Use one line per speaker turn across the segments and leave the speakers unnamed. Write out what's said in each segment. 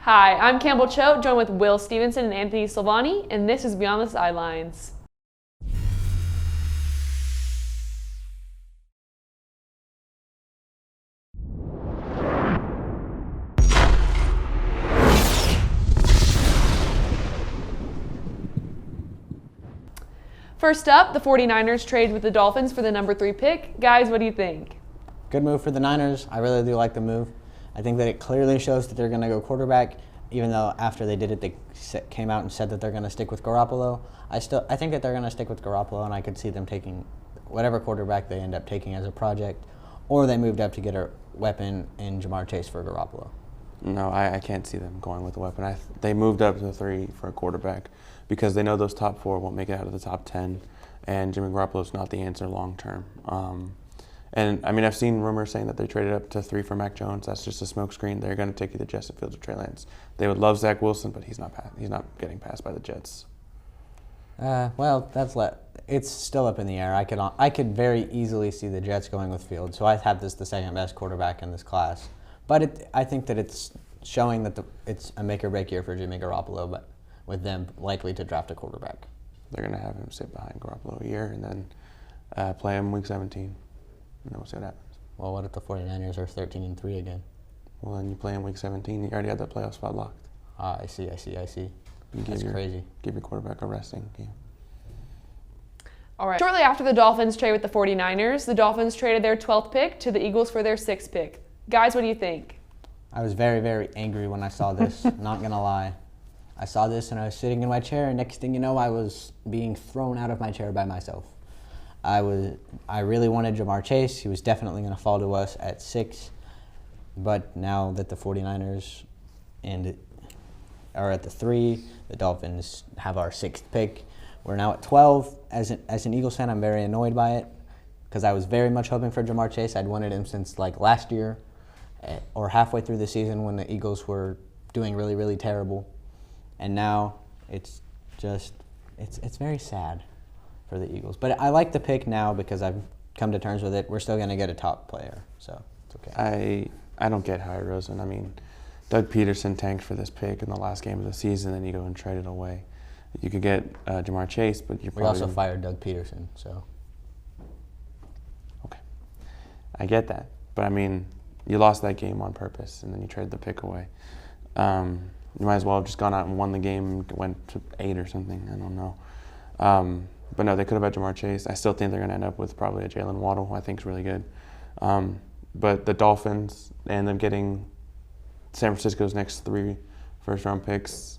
Hi, I'm Campbell Choate, joined with Will Stevenson and Anthony Silvani, and this is Beyond the Sidelines. First up, the 49ers traded with the Dolphins for the number 3 pick. Guys, what do you think?
Good move for the Niners. I really do like the move. I think that it clearly shows that they're going to go quarterback, even though after they did it, they came out and said that they're going to stick with Garoppolo. I think that they're going to stick with Garoppolo, and I could see them taking whatever quarterback they end up taking as a project, or they moved up to get a weapon in Jamar Chase for Garoppolo.
No, I can't see them going with a weapon. They moved up to 3 for a quarterback because they know those top 4 won't make it out of the top 10, and Jimmy Garoppolo's not the answer long term. And I mean, I've seen rumors saying that they traded up to 3 for Mac Jones. That's just a smokescreen. They're going to take either Justin Fields or Trey Lance. They would love Zach Wilson, but he's not getting passed by the Jets.
Well, it's still up in the air. I could very easily see the Jets going with Fields. So I have this the second best quarterback in this class. But I think that it's showing that it's a make or break year for Jimmy Garoppolo, but with them likely to draft a quarterback.
They're going to have him sit behind Garoppolo a year and then play him week 17. And then we'll see what happens.
Well, what if the 49ers are 13-3 again?
Well, then you play in week 17. You already had that playoff spot locked.
I see. That's crazy.
Give your quarterback a resting game.
All right. Shortly after the Dolphins trade with the 49ers, the Dolphins traded their 12th pick to the Eagles for their 6th pick. Guys, what do you think?
I was very, very angry when I saw this, not going to lie. I saw this and I was sitting in my chair, and next thing you know, I was being thrown out of my chair by myself. I really wanted Jamar Chase. He was definitely going to fall to us at 6. But now that the 49ers are at the 3, the Dolphins have our 6th pick. We're now at 12. As an Eagles fan, I'm very annoyed by it because I was very much hoping for Jamar Chase. I'd wanted him since last year or halfway through the season when the Eagles were doing really, really terrible. And now it's very sad for the Eagles. But I like the pick now because I've come to terms with it. We're still going to get a top player, so it's okay.
I don't get Howie Roseman. I mean, Doug Peterson tanked for this pick in the last game of the season, then you go and trade it away. You could get Jamar Chase, but
we also fired Doug Peterson, so.
Okay. I get that. But, I mean, you lost that game on purpose, and then you traded the pick away. You might as well have just gone out and won the game, went to 8 or something. I don't know. But no, they could have had Jamar Chase. I still think they're going to end up with probably a Jalen Waddle, who I think is really good. But the Dolphins and them getting San Francisco's next 3 first-round picks,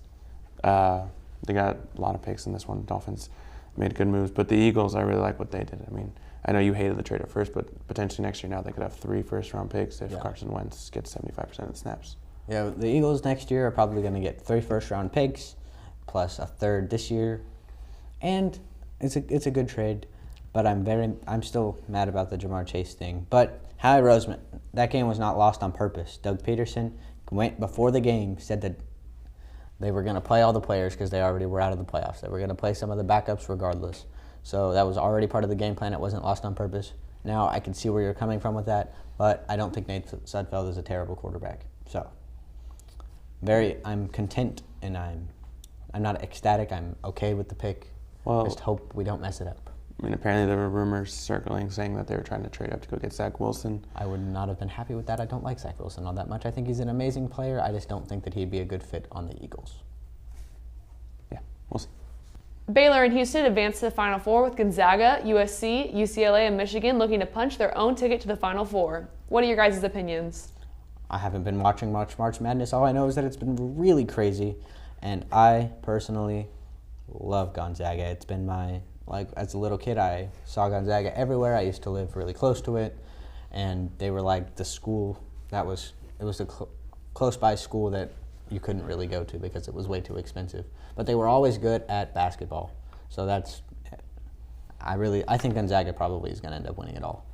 they got a lot of picks in this one. Dolphins made good moves. But the Eagles, I really like what they did. I mean, I know you hated the trade at first, but potentially next year now they could have 3 first-round picks if Carson Wentz gets 75% of the snaps.
Yeah, the Eagles next year are probably going to get 3 first-round picks plus a 3rd this year. And it's a good trade, but I'm still mad about the Jamar Chase thing. But Howie Roseman, that game was not lost on purpose. Doug Peterson went before the game, said that they were going to play all the players because they already were out of the playoffs. They were going to play some of the backups regardless. So that was already part of the game plan. It wasn't lost on purpose. Now I can see where you're coming from with that, but I don't think Nate Sudfeld is a terrible quarterback. So I'm content, and I'm not ecstatic. I'm okay with the pick.
Well,
just hope we don't mess it up.
I mean, apparently there were rumors circling saying that they were trying to trade up to go get Zach Wilson.
I would not have been happy with that. I don't like Zach Wilson all that much. I think he's an amazing player. I just don't think that he'd be a good fit on the Eagles.
Yeah, we'll see.
Baylor and Houston advanced to the Final Four with Gonzaga, USC, UCLA, and Michigan looking to punch their own ticket to the Final Four. What are your guys' opinions?
I haven't been watching much March Madness. All I know is that it's been really crazy, and I personally love Gonzaga. It's been as a little kid, I saw Gonzaga everywhere. I used to live really close to it, and they were like the school it was a close by school that you couldn't really go to because it was way too expensive. But they were always good at basketball. So I think Gonzaga probably is going to end up winning it all.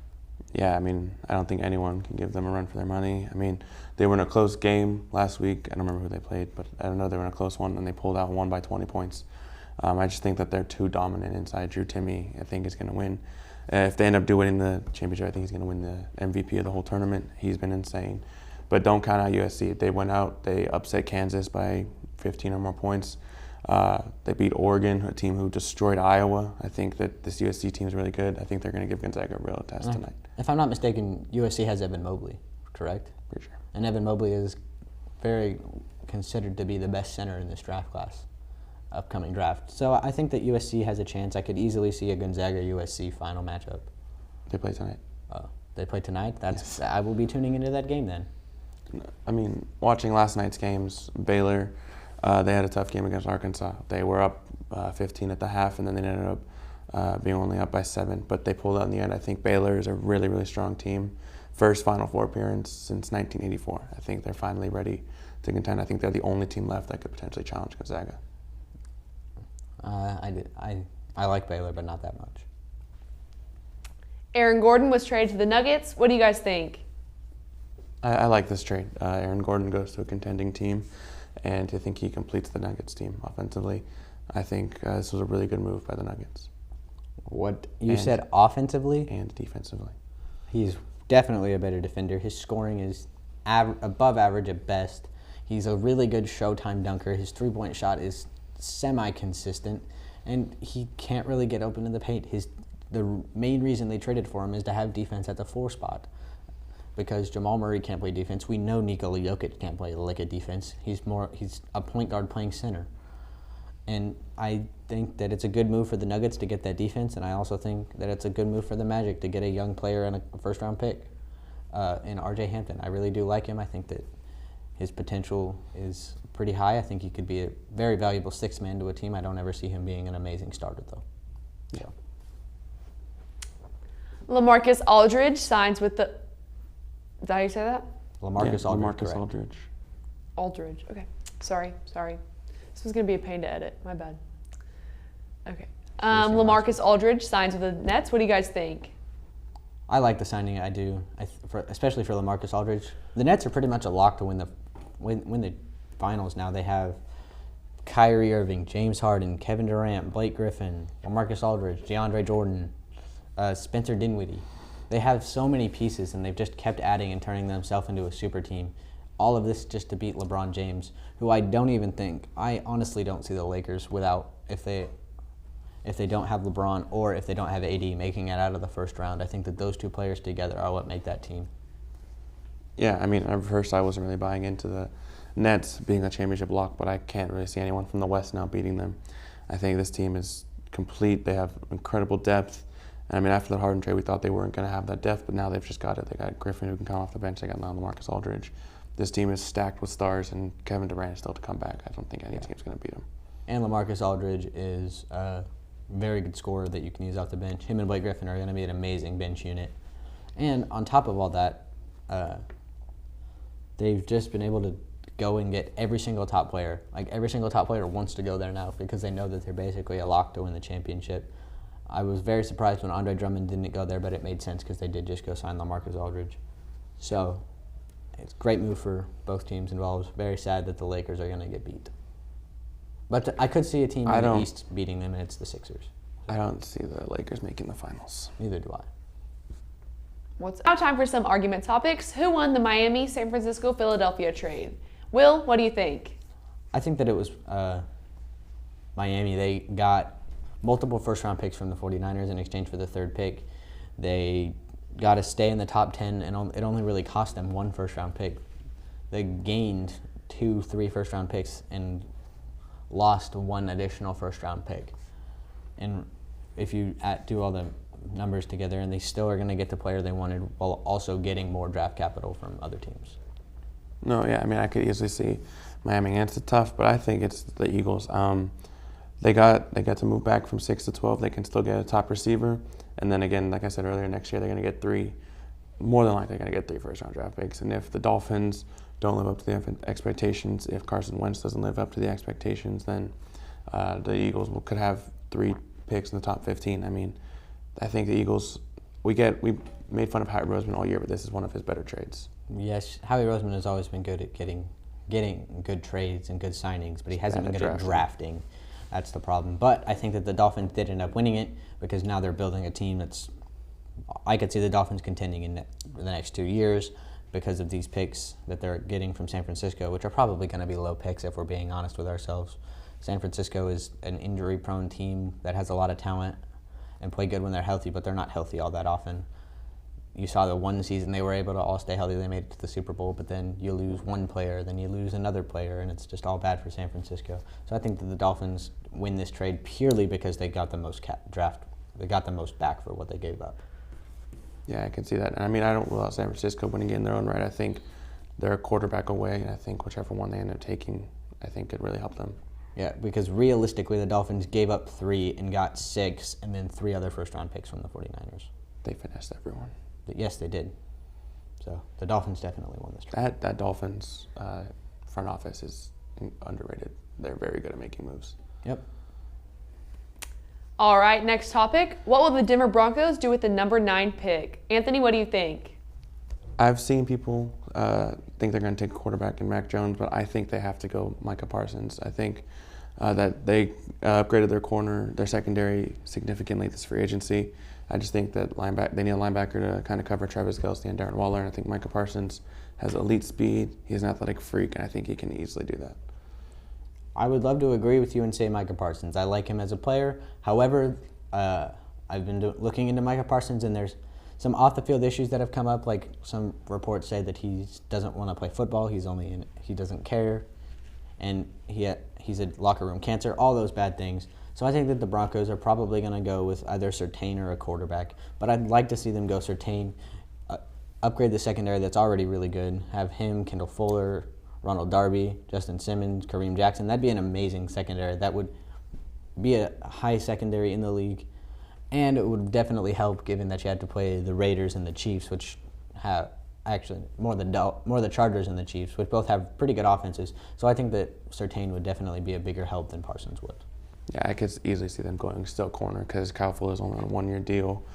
Yeah, I mean, I don't think anyone can give them a run for their money. I mean, they were in a close game last week. I don't remember who they played, but I don't know, they were in a close one, and they pulled out and won by 20 points. I just think that they're too dominant inside. Drew Timme, I think, is going to win. If they end up winning the championship, I think he's going to win the MVP of the whole tournament. He's been insane. But don't count out USC. They went out, they upset Kansas by 15 or more points. They beat Oregon, a team who destroyed Iowa. I think that this USC team is really good. I think they're going to give Gonzaga a real test tonight.
If I'm not mistaken, USC has Evan Mobley, correct?
Pretty sure.
And Evan Mobley is very considered to be the best center in this draft class, upcoming draft. So I think that USC has a chance. I could easily see a Gonzaga-USC final matchup.
They play tonight.
They play tonight?
Yes.
I will be tuning into that game then.
I mean, watching last night's games, Baylor, they had a tough game against Arkansas. They were up 15 at the half, and then they ended up being only up by 7. But they pulled out in the end. I think Baylor is a really, really strong team. First Final Four appearance since 1984. I think they're finally ready to contend. I think they're the only team left that could potentially challenge Gonzaga.
I like Baylor, but not that much.
Aaron Gordon was traded to the Nuggets. What do you guys think?
I like this trade. Aaron Gordon goes to a contending team, and I think he completes the Nuggets team offensively. I think this was a really good move by the Nuggets.
What you said offensively?
And defensively.
He's definitely a better defender. His scoring is above average at best. He's a really good showtime dunker. His three-point shot is semi-consistent, and he can't really get open in the paint. The main reason they traded for him is to have defense at the 4 spot, because Jamal Murray can't play defense. We know Nikola Jokic can't play like a defense. He's a point guard playing center. And I think that it's a good move for the Nuggets to get that defense, and I also think that it's a good move for the Magic to get a young player and a first-round pick in R.J. Hampton. I really do like him. I think that his potential is pretty high. I think he could be a very valuable sixth man to a team. I don't ever see him being an amazing starter, though.
Yeah.
Lamarcus Aldridge signs with the... Is that how you say that?
Lamarcus Aldridge.
Lamarcus Aldridge.
Aldridge. Okay. Sorry. This was going to be a pain to edit. My bad. Okay. Lamarcus Aldridge signs with the Nets. What do you guys think?
I like the signing. I do, especially for Lamarcus Aldridge. The Nets are pretty much a lock to win the finals now. They have Kyrie Irving, James Harden, Kevin Durant, Blake Griffin, Lamarcus Aldridge, DeAndre Jordan, Spencer Dinwiddie. They have so many pieces, and they've just kept adding and turning themselves into a super team. All of this just to beat LeBron James, who I honestly don't see the Lakers without, if they don't have LeBron or if they don't have AD making it out of the first round. I think that those two players together are what make that team.
Yeah, I mean, at first I wasn't really buying into the Nets being a championship lock, but I can't really see anyone from the West now beating them. I think this team is complete. They have incredible depth. And I mean, after the Harden trade, we thought they weren't going to have that depth, but now they've just got it. They got Griffin who can come off the bench. They got now Lamarcus Aldridge. This team is stacked with stars, and Kevin Durant is still to come back. I don't think any team's going to beat him.
And Lamarcus Aldridge is a very good scorer that you can use off the bench. Him and Blake Griffin are going to be an amazing bench unit. And on top of all that, they've just been able to go and get every single top player. Like, every single top player wants to go there now because they know that they're basically a lock to win the championship. I was very surprised when Andre Drummond didn't go there, but it made sense because they did just go sign Lamarcus Aldridge. So it's a great move for both teams involved. Very sad that the Lakers are going to get beat. But I could see a team in the East beating them, and it's the Sixers.
I don't see the Lakers making the finals.
Neither do I.
It's now time for some argument topics. Who won the Miami, San Francisco, Philadelphia trade? Will, what do you think?
I think that it was Miami. They got multiple first-round picks from the 49ers in exchange for the third pick. They got to stay in the top 10, and it only really cost them one first-round pick. They gained 2-3 first-round picks and lost one additional first-round pick. And if you do all the numbers together, and they still are going to get the player they wanted while also getting more draft capital from other teams.
No, yeah, I mean, I could easily see Miami answer tough, but I think it's the Eagles. They got to move back from 6 to 12. They can still get a top receiver. And then again, like I said earlier, next year they're going to get more than likely they're going to get 3 first-round draft picks. And if the Dolphins don't live up to the expectations, if Carson Wentz doesn't live up to the expectations, then the Eagles could have 3 picks in the top 15. I mean, I think the Eagles, we made fun of Howie Roseman all year, but this is one of his better trades.
Yes, Howie Roseman has always been good at getting good trades and good signings, but he hasn't been good at drafting. That's the problem. But I think that the Dolphins did end up winning it because now they're building a team I could see the Dolphins contending in the next 2 years. because of these picks that they're getting from San Francisco, which are probably going to be low picks if we're being honest with ourselves. San Francisco is an injury-prone team that has a lot of talent and play good when they're healthy, but they're not healthy all that often. You saw the one season they were able to all stay healthy, they made it to the Super Bowl, but then you lose one player, then you lose another player, and it's just all bad for San Francisco. So I think that the Dolphins win this trade purely because they got the most they got the most back for what they gave up.
Yeah, I can see that. And I mean, I don't rule out San Francisco winning it in their own right. I think they're a quarterback away, and I think whichever one they end up taking, I think could really help them.
Yeah, because realistically, the Dolphins gave up 3 and got 6, and then 3 other first-round picks from the 49ers.
They finessed everyone.
Yes, they did. So the Dolphins definitely won this trade.
That Dolphins front office is underrated. They're very good at making moves.
Yep.
All right, next topic. What will the Denver Broncos do with the number 9 pick? Anthony, what do you think?
I've seen people think they're going to take a quarterback in Mac Jones, but I think they have to go Micah Parsons. I think that they upgraded their secondary significantly this free agency. I just think that they need a linebacker to kind of cover Travis Kelce and Darren Waller, and I think Micah Parsons has elite speed. He's an athletic freak, and I think he can easily do that.
I would love to agree with you and say Micah Parsons. I like him as a player. However, I've been looking into Micah Parsons, and there's some off-the-field issues that have come up. Like some reports say that he doesn't want to play football. He doesn't care, and he's a locker room cancer. All those bad things. So I think that the Broncos are probably going to go with either Surtain or a quarterback. But I'd like to see them go Surtain, upgrade the secondary that's already really good. Have him, Kendall Fuller, Ronald Darby, Justin Simmons, Kareem Jackson. That'd be an amazing secondary. That would be a high secondary in the league. And it would definitely help given that you had to play the Raiders and the Chiefs, which have actually more the Chargers and the Chiefs, which both have pretty good offenses. So I think that Surtain would definitely be a bigger help than Parsons would.
Yeah, I could easily see them going still corner because Kyle Fuller's only on a 1-year deal.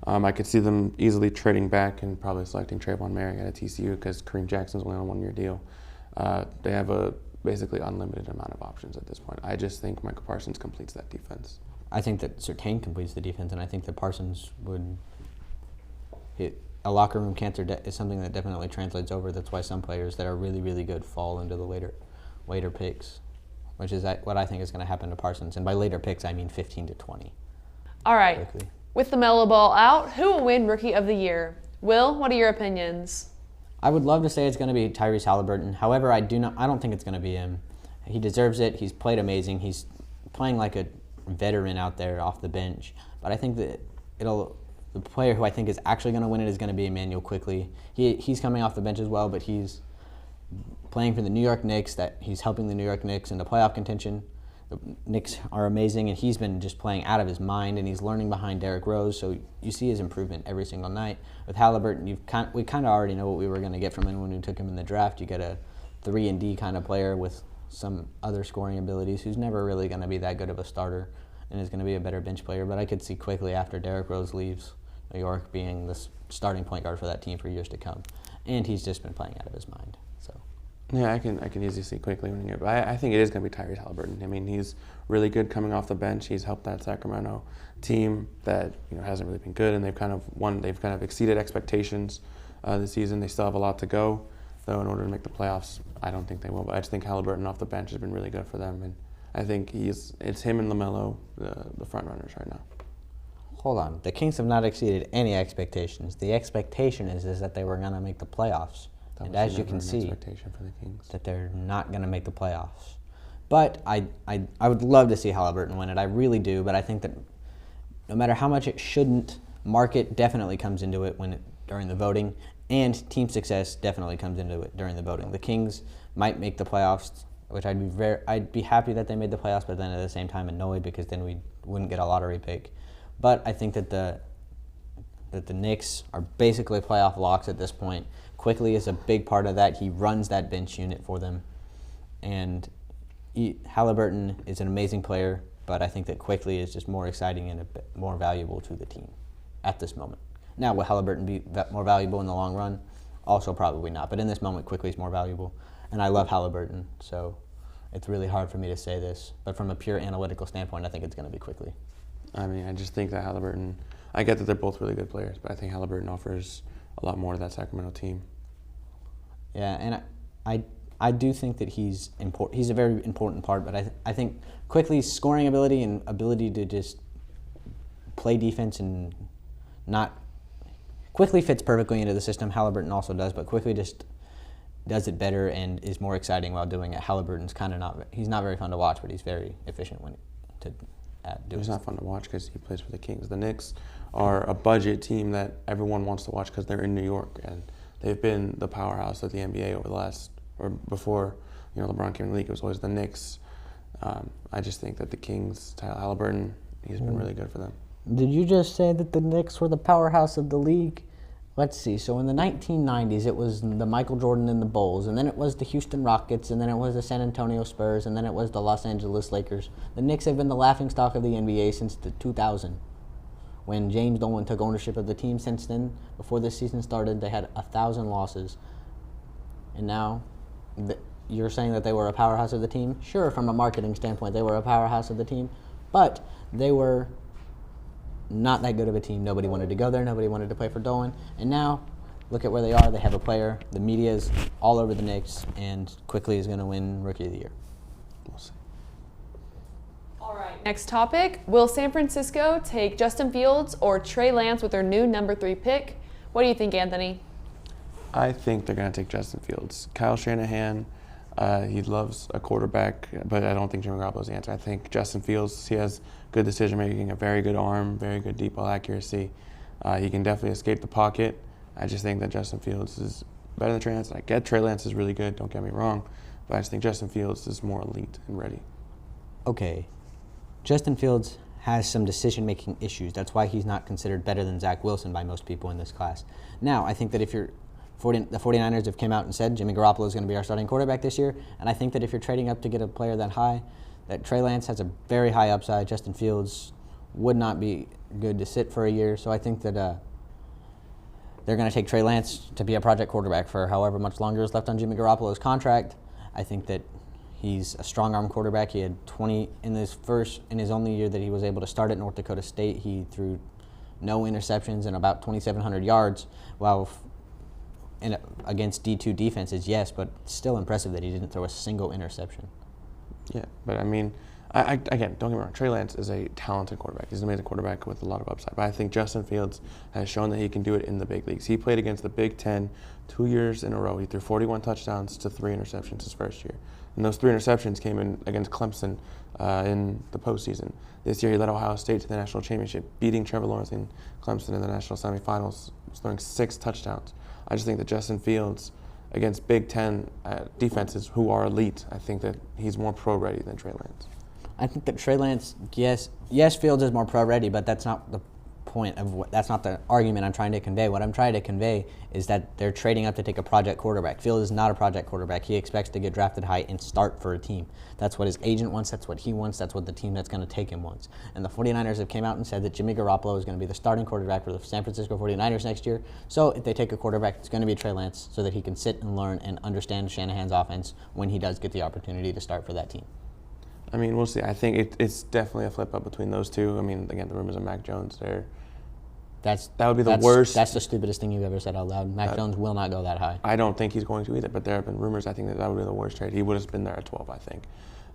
I could see them easily trading back and probably selecting Trayvon Merrick at TCU because Kareem Jackson's only on a 1-year deal. They have a basically unlimited amount of options at this point. I just think Michael Parsons completes that defense.
I think that Surtain completes the defense, and I think that Parsons would hit a locker room cancer is something that definitely translates over. That's why some players that are really, really good fall into the later picks, which is what I think is going to happen to Parsons. And by later picks, I mean 15 to 20.
All right.
Quickly.
With the Melo Ball out, who will win Rookie of the Year? Will, what are your opinions?
I would love to say it's going to be Tyrese Halliburton. However, I don't think it's going to be him. He deserves it. He's played amazing. He's playing like a veteran out there off the bench. But I think that the player who I think is actually going to win it is going to be Emmanuel Quickly. He's coming off the bench as well, but he's playing for the New York Knicks. That he's helping the New York Knicks into playoff contention. The Knicks are amazing, and he's been just playing out of his mind, and he's learning behind Derrick Rose. So you see his improvement every single night. With Halliburton, we kind of already know what we were going to get from him when we took him in the draft. You get a 3-and-D kind of player with some other scoring abilities who's never really going to be that good of a starter and is going to be a better bench player. But I could see Quickly after Derrick Rose leaves New York being the starting point guard for that team for years to come. And he's just been playing out of his mind. So.
Yeah, I can easily see Quickly winning it. But I think it is going to be Tyrese Halliburton. I mean, he's really good coming off the bench. He's helped that Sacramento team that hasn't really been good, and they've kind of exceeded expectations this season. They still have a lot to go, though. In order to make the playoffs, I don't think they will. But I just think Halliburton off the bench has been really good for them, and I think it's him and LaMelo the front runners right now.
Hold on, the Kings have not exceeded any expectations. The expectation is that they were going to make the playoffs. And as you can see, that they're not going to make the playoffs. But I would love to see Halliburton win it. I really do. But I think that no matter how much it shouldn't, market definitely comes into it during the voting, and team success definitely comes into it during the voting. The Kings might make the playoffs, which I'd be happy that they made the playoffs, but then at the same time annoyed because then we wouldn't get a lottery pick. But I think that the Knicks are basically playoff locks at this point. Quickly is a big part of that. He runs that bench unit for them. And Halliburton is an amazing player, but I think that Quickly is just more exciting and a bit more valuable to the team at this moment. Now, will Halliburton be more valuable in the long run? Also probably not. But in this moment, Quickly is more valuable. And I love Halliburton, so it's really hard for me to say this. But from a pure analytical standpoint, I think it's going to be Quickly.
I mean, I just think that Halliburton, I get that they're both really good players, but I think Halliburton offers a lot more to that Sacramento team.
Yeah, and I do think that he's important. He's a very important part, but I think Quickly's scoring ability and ability to just play defense and not Quickly fits perfectly into the system. Halliburton also does, but Quickly just does it better and is more exciting while doing it. Halliburton's kind of not. He's not very fun to watch, but he's very efficient when to do.
He's not fun to watch because he plays for the Kings. The Knicks are a budget team that everyone wants to watch because they're in New York and they've been the powerhouse of the NBA over the last, or before, LeBron came in the league. It was always the Knicks. I just think that the Kings, Halliburton, he's been really good for them.
Did you just say that the Knicks were the powerhouse of the league? Let's see. So in the 1990s, it was the Michael Jordan and the Bulls, and then it was the Houston Rockets, and then it was the San Antonio Spurs, and then it was the Los Angeles Lakers. The Knicks have been the laughingstock of the NBA since the 2000, when James Dolan took ownership of the team. Since then, before this season started, they had 1,000 losses. And now, you're saying that they were a powerhouse of the team? Sure, from a marketing standpoint, they were a powerhouse of the team, but they were not that good of a team. Nobody wanted to go there. Nobody wanted to play for Dolan. And now, look at where they are. They have a player. The media is all over the Knicks, and Quickly is going to win Rookie of the Year.
We'll see.
All right. Next topic. Will San Francisco take Justin Fields or Trey Lance with their new number 3 pick? What do you think, Anthony?
I think they're going to take Justin Fields. Kyle Shanahan, he loves a quarterback, but I don't think Jimmy Garoppolo is the answer. I think Justin Fields, he has good decision-making, a very good arm, very good deep ball accuracy. He can definitely escape the pocket. I just think that Justin Fields is better than Trey Lance. I get Trey Lance is really good, don't get me wrong, but I just think Justin Fields is more elite and ready.
Okay. Justin Fields has some decision-making issues. That's why he's not considered better than Zach Wilson by most people in this class. Now, I think that if the 49ers have came out and said Jimmy Garoppolo is going to be our starting quarterback this year, and I think that if you're trading up to get a player that high, that Trey Lance has a very high upside. Justin Fields would not be good to sit for a year, so I think that they're going to take Trey Lance to be a project quarterback for however much longer is left on Jimmy Garoppolo's contract. I think that he's a strong-arm quarterback. He had 20 in his only year that he was able to start at North Dakota State. He threw no interceptions and about 2,700 yards, while against D2 defenses, yes, but still impressive that he didn't throw a single interception.
Yeah, but I mean, again, don't get me wrong, Trey Lance is a talented quarterback. He's an amazing quarterback with a lot of upside. But I think Justin Fields has shown that he can do it in the big leagues. He played against the Big Ten 2 years in a row. He threw 41 touchdowns to 3 interceptions his first year. And those 3 interceptions came in against Clemson in the postseason. This year he led Ohio State to the national championship, beating Trevor Lawrence in Clemson in the national semifinals, throwing 6 touchdowns. I just think that Justin Fields, against Big Ten defenses who are elite, I think that he's more pro-ready than Trey Lance.
I think that Trey Lance, yes, Fields is more pro-ready, but that's not the point of that's not the argument I'm trying to convey. What I'm trying to convey is that they're trading up to take a project quarterback. Fields is not a project quarterback. He expects to get drafted high and start for a team. That's what his agent wants. That's what he wants. That's what the team that's going to take him wants. And the 49ers have came out and said that Jimmy Garoppolo is going to be the starting quarterback for the San Francisco 49ers next year. So if they take a quarterback, it's going to be Trey Lance so that he can sit and learn and understand Shanahan's offense when he does get the opportunity to start for that team.
I mean, we'll see. I think it's definitely a flip-up between those two. I mean, again, the rumors of Mac Jones there. That would be the worst.
That's the stupidest thing you've ever said out loud. Mac Jones will not go that high.
I don't think he's going to either, but there have been rumors. I think that would be the worst trade. He would have been there at 12, I think.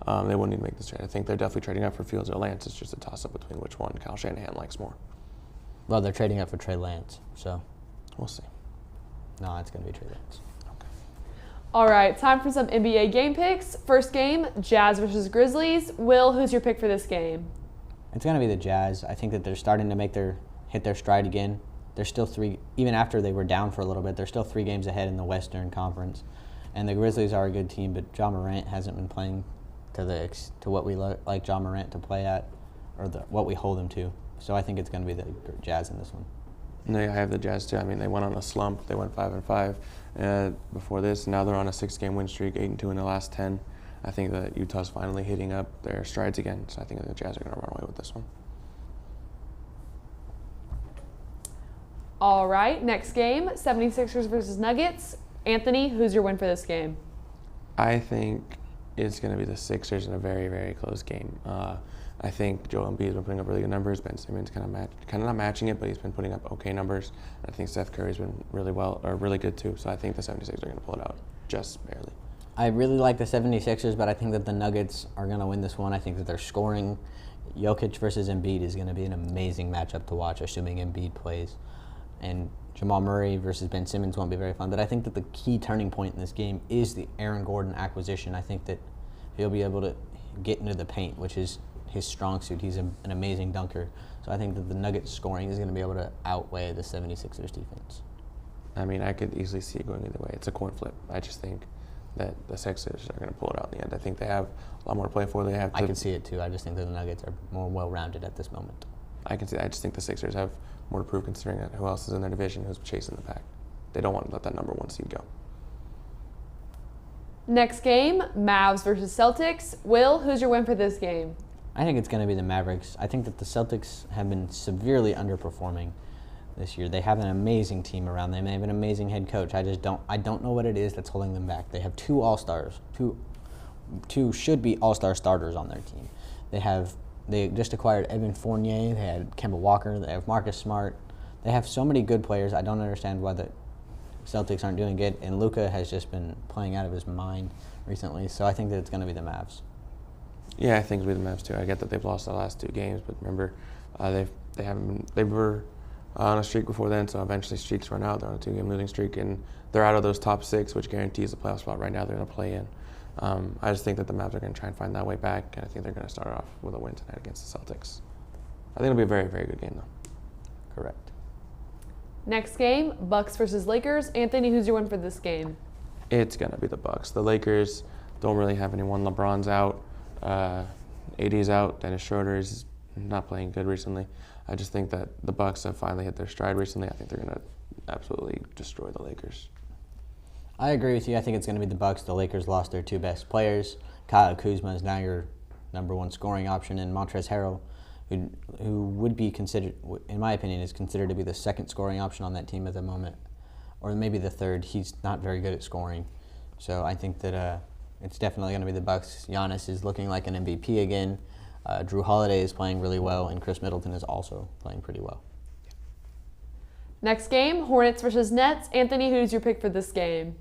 They wouldn't need to make this trade. I think they're definitely trading up for Fields or Lance. It's just a toss-up between which one Kyle Shanahan likes more.
Well, they're trading up for Trey Lance, so.
We'll see.
No, it's going to be Trey Lance.
Okay.
All right, time for some NBA game picks. First game, Jazz versus Grizzlies. Will, who's your pick for this game?
It's going to be the Jazz. I think that they're starting to hit their stride again. They're still even after they were down for a little bit, they're still 3 games ahead in the Western Conference. And the Grizzlies are a good team, but Ja Morant hasn't been playing to what we like Ja Morant to play at, or what we hold him to. So I think it's going to be the Jazz in this one.
No, I have the Jazz too. I mean, they went on a slump. They went 5-5 before this. Now they're on a 6-game win streak, 8-2 in the last 10. I think that Utah's finally hitting up their strides again. So I think that the Jazz are going to run away with this one.
All right, next game, 76ers versus Nuggets. Anthony, who's your win for this game?
I think It's going to be the Sixers in a very, very close game. I think Joel Embiid has been putting up really good numbers. Ben Simmons kind of not matching it, but he's been putting up okay numbers. And I think Steph Curry's been really good too. So I think the 76ers are going to pull it out just barely.
I really like the 76ers, but I think that the Nuggets are going to win this one. I think that their scoring, Jokic versus Embiid, is going to be an amazing matchup to watch, assuming Embiid plays. And Jamal Murray versus Ben Simmons won't be very fun. But I think that the key turning point in this game is the Aaron Gordon acquisition. I think that he'll be able to get into the paint, which is his strong suit. He's an amazing dunker. So I think that the Nuggets scoring is going to be able to outweigh the 76ers defense.
I mean, I could easily see it going either way. It's a coin flip. I just think that the Sixers are going to pull it out in the end. I think they have a lot more to play for.
I can see it too. I just think that the Nuggets are more well-rounded at this moment.
I can see. I just think the Sixers have more to prove, considering who else is in their division who's chasing the pack. They don't want to let that number 1 seed go.
Next game, Mavs versus Celtics. Will, who's your win for this game?
I think it's going to be the Mavericks. I think that the Celtics have been severely underperforming this year. They have an amazing team around them. They have an amazing head coach. I don't know what it is that's holding them back. They have 2 all-stars, two should-be all-star starters on their team. They just acquired Evan Fournier. They had Kemba Walker. They have Marcus Smart. They have so many good players. I don't understand why the Celtics aren't doing good. And Luka has just been playing out of his mind recently. So I think that it's going to be the Mavs.
Yeah, I think it'll be the Mavs too. I get that they've lost the last 2 games, but remember, they were on a streak before then. So eventually streaks run out. They're on a 2-game losing streak, and they're out of those top 6, which guarantees the playoff spot. Right now, they're going to play in. I just think that the Mavs are going to try and find that way back, and I think they're going to start off with a win tonight against the Celtics. I think it'll be a very, very good game, though.
Correct.
Next game, Bucks versus Lakers. Anthony, who's your win for this game?
It's going to be the Bucks. The Lakers don't really have anyone. LeBron's out. AD's out. Dennis Schroeder is not playing good recently. I just think that the Bucks have finally hit their stride recently. I think they're going to absolutely destroy the Lakers.
I agree with you. I think it's going to be the Bucks. The Lakers lost their 2 best players. Kyle Kuzma is now your number 1 scoring option, and Montrezl Harrell, who would be considered, in my opinion, is considered to be the 2nd scoring option on that team at the moment, or maybe the 3rd. He's not very good at scoring, so I think that it's definitely going to be the Bucks. Giannis is looking like an MVP again. Drew Holiday is playing really well, and Chris Middleton is also playing pretty well.
Next game, Hornets versus Nets. Anthony, who's your pick for this game?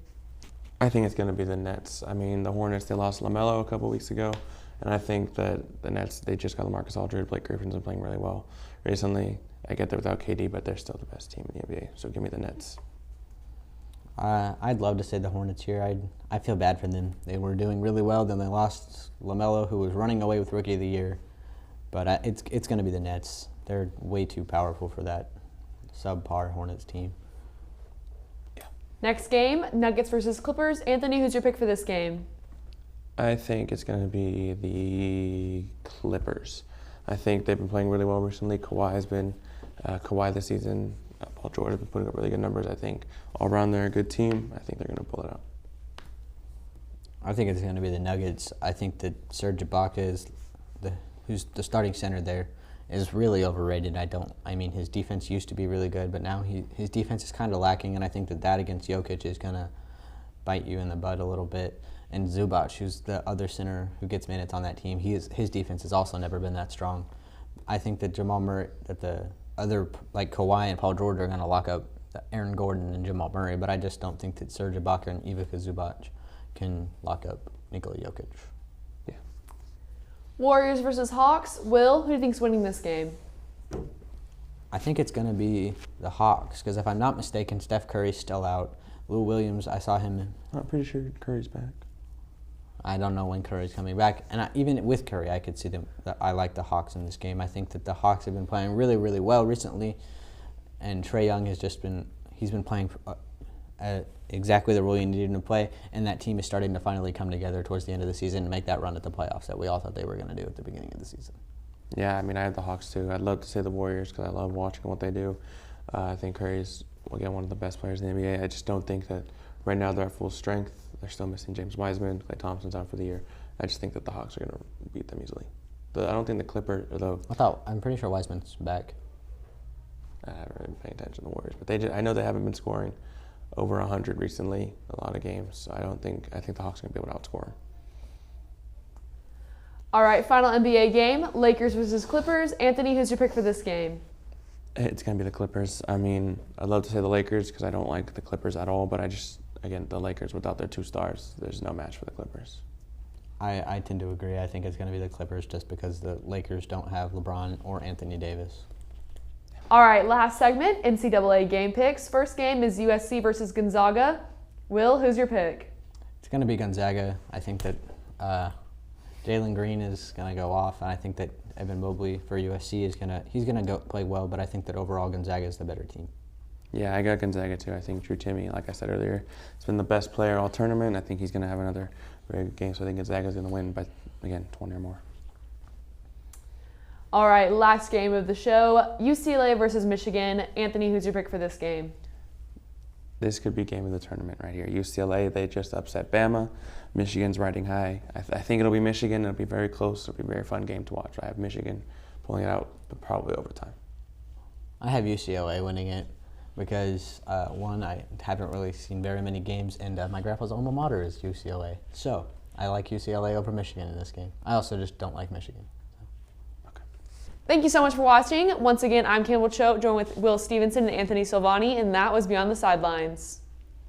I think it's going to be the Nets. I mean, the Hornets, they lost LaMelo a couple weeks ago, and I think that the Nets, they just got Lamarcus Aldridge. Blake Griffin's been playing really well recently. I get they're without KD, but they're still the best team in the NBA, so give me the Nets.
I'd love to say the Hornets here. I feel bad for them. They were doing really well, then they lost LaMelo, who was running away with Rookie of the Year. But it's going to be the Nets. They're way too powerful for that subpar Hornets team.
Yeah.
Next game, Nuggets versus Clippers. Anthony, who's your pick for this game?
I think it's going to be the Clippers. I think they've been playing really well recently. Kawhi's been Kawhi this season. Paul George has been putting up really good numbers. I think all around they're a good team. I think they're going to pull it out.
I think it's going to be the Nuggets. I think that Serge Ibaka who's the starting center there, is really overrated. I mean, his defense used to be really good, but now his defense is kind of lacking, and I think that against Jokic is going to bite you in the butt a little bit. And Zubac, who's the other center who gets minutes on that team, his defense has also never been that strong. I think that Jamal Murray, that the other, like Kawhi and Paul George, are going to lock up Aaron Gordon and Jamal Murray, but I just don't think that Serge Ibaka and Ivica Zubac can lock up Nikola Jokic.
Yeah.
Warriors versus Hawks. Will, who do you think's winning this game?
I think it's going to be the Hawks, because if I'm not mistaken, Steph Curry's still out. Lou Williams, I saw him.
I'm pretty sure Curry's back.
I don't know when Curry's coming back. And even with Curry, I could see that I like the Hawks in this game. I think that the Hawks have been playing really, really well recently. And Trae Young has he's been playing exactly the role he needed him to play. And that team is starting to finally come together towards the end of the season and make that run at the playoffs that we all thought they were going to do at the beginning of the season.
Yeah, I mean, I have the Hawks too. I'd love to say the Warriors because I love watching what they do. I think Curry's, again, one of the best players in the NBA. I just don't think that right now they're at full strength. They're still missing James Wiseman. Klay Thompson's out for the year. I just think that the Hawks are going to beat them easily. I don't think the Clippers, although
I'm pretty sure Wiseman's back.
I haven't really been paying attention to the Warriors, but I know they haven't been scoring over 100 recently, a lot of games. So I think the Hawks are going to be able to outscore them.
All right, final NBA game, Lakers versus Clippers. Anthony, who's your pick for this game?
It's going to be the Clippers. I mean, I'd love to say the Lakers because I don't like the Clippers at all, but again, the Lakers without their 2 stars, there's no match for the Clippers.
I tend to agree. I think it's going to be the Clippers just because the Lakers don't have LeBron or Anthony Davis.
All right, last segment, NCAA game picks. First game is USC versus Gonzaga. Will, who's your pick?
It's going to be Gonzaga. I think that Jalen Green is going to go off, and I think that Evan Mobley for USC is he's going to go play well, but I think that overall Gonzaga is the better team.
Yeah, I got Gonzaga too. I think Drew Timme, like I said earlier, has been the best player all tournament. I think he's going to have another very good game, so I think Gonzaga's going to win by, again, 20 or more.
All right, last game of the show, UCLA versus Michigan. Anthony, who's your pick for this game?
This could be game of the tournament right here. UCLA, they just upset Bama. Michigan's riding high. I think it'll be Michigan. It'll be very close. It'll be a very fun game to watch. I have Michigan pulling it out, but probably overtime.
I have UCLA winning it because, one, I haven't really seen very many games, and my grandpa's alma mater is UCLA. So I like UCLA over Michigan in this game. I also just don't like Michigan.
Thank you so much for watching. Once again, I'm Campbell Choate, joined with Will Stevenson and Anthony Silvani, and that was Beyond the Sidelines.